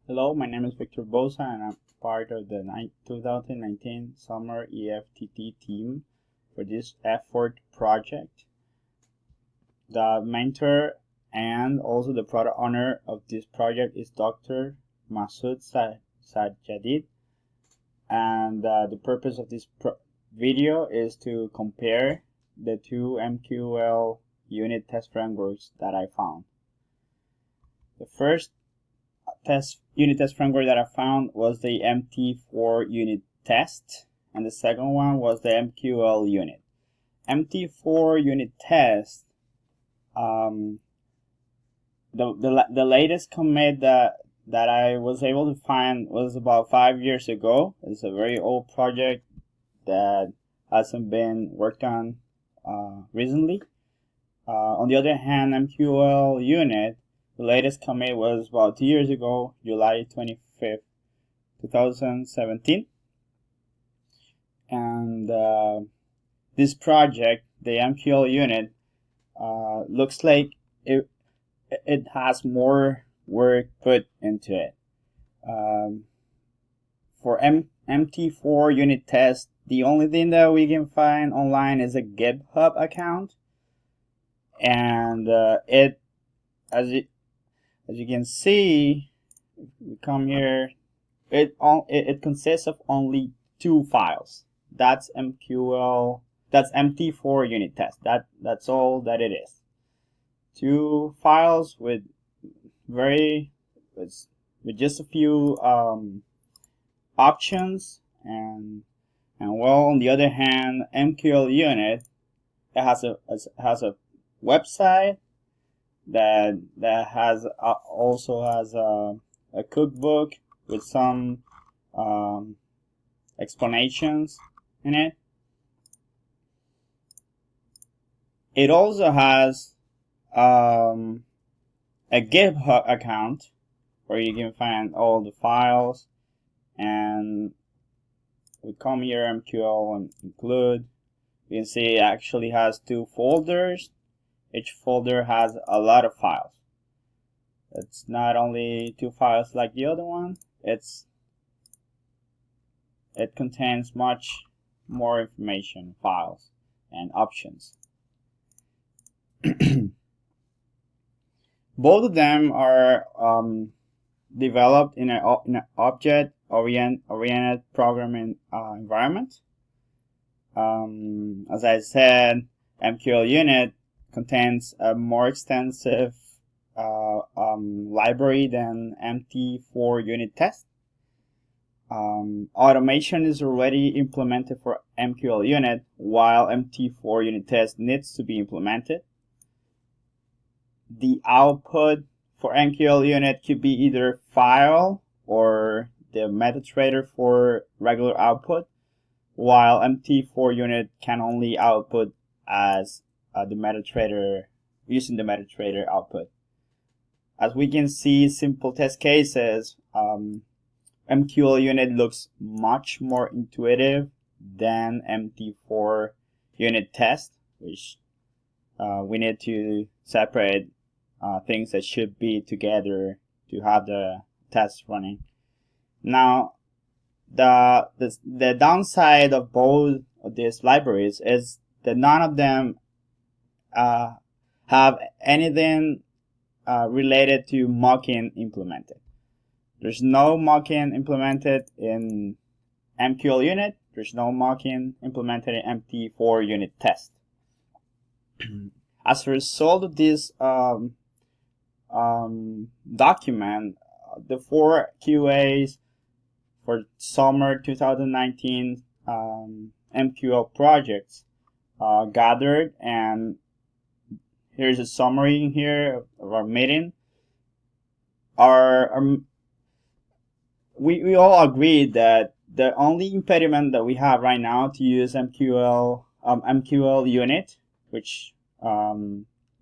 Hello, my name is Victor Bosa and I'm part of the 2019 Summer EFTT team for this effort project. The mentor and also the product owner of this project is Dr. Masood Sajjadid, and the purpose of this video is to compare the two MQL unit test frameworks that I found. The first unit test framework that I found was the MT4 unit test, and the second one was the MQL unit. MT4 unit test, the latest commit that I was able to find was about 5 years ago. It's a very old project that hasn't been worked on recently. On the other hand, MQL unit, the latest commit was about 2 years ago, July 25th, 2017. And this project, the MQL unit, looks like it has more work put into it. For MT4 unit test, the only thing that we can find online is a GitHub account. And as you can see, if we come here, it consists of only 2 files. That's MT4 unit test. That's all that it is. 2 files with just a few options, and well, on the other hand, MQL unit, it has a website that also has a cookbook with some explanations in it. It also has a GitHub account where you can find all the files, and we come here MQL and include. You can see it actually has 2 folders. Each folder has a lot of files. It's not only 2 files like the other one. It contains much more information, files, and options. Both of them are developed in an object-oriented programming environment. As I said, MQL unit contains a more extensive library than MT4 unit test. Automation is already implemented for MQL unit, while MT4 unit test needs to be implemented. The output for MQL unit could be either file or the MetaTrader for regular output, while MT4 unit can only output as the MetaTrader, using the MetaTrader output. As we can see, simple test cases, MQL unit looks much more intuitive than MT4 unit test, which we need to separate things that should be together to have the test running. Now, the downside of both of these libraries is that none of them have anything related to mocking implemented. There's no mocking implemented in MQL unit. There's no mocking implemented in MT4 unit test. As a result of this document, the 4 QAs for summer 2019 MQL projects gathered, and here's a summary in here of our meeting. We all agreed that the only impediment that we have right now to use MQL unit, which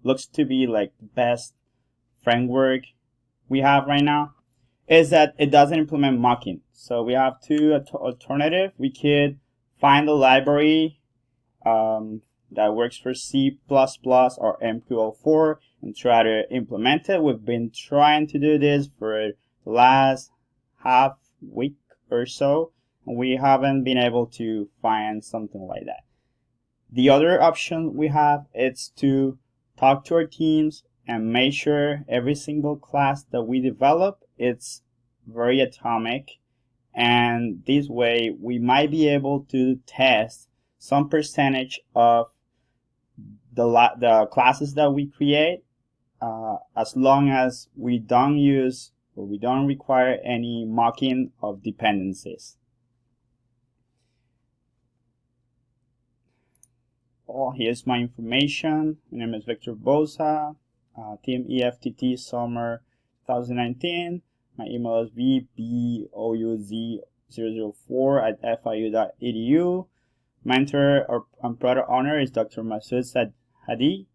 looks to be like the best framework we have right now, is that it doesn't implement mocking. So we have 2 alternatives. We could find a library that works for C++ or MQL4 and try to implement it. We've been trying to do this for the last half week or so, and we haven't been able to find something like that. The other option we have is to talk to our teams and make sure every single class that we develop is very atomic, and this way we might be able to test some percentage of the classes that we create, as long as we don't use or we don't require any mocking of dependencies. Well, here's my information. My name is Victor Bosa, Team EFTT Summer 2019. My email is vbouz004@fiu.edu. Mentor and product owner is Dr. Masood Hadi,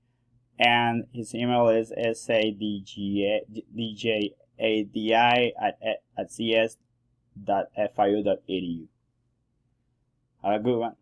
and his email is sadjadi@cs.fiu.edu. Have a good one.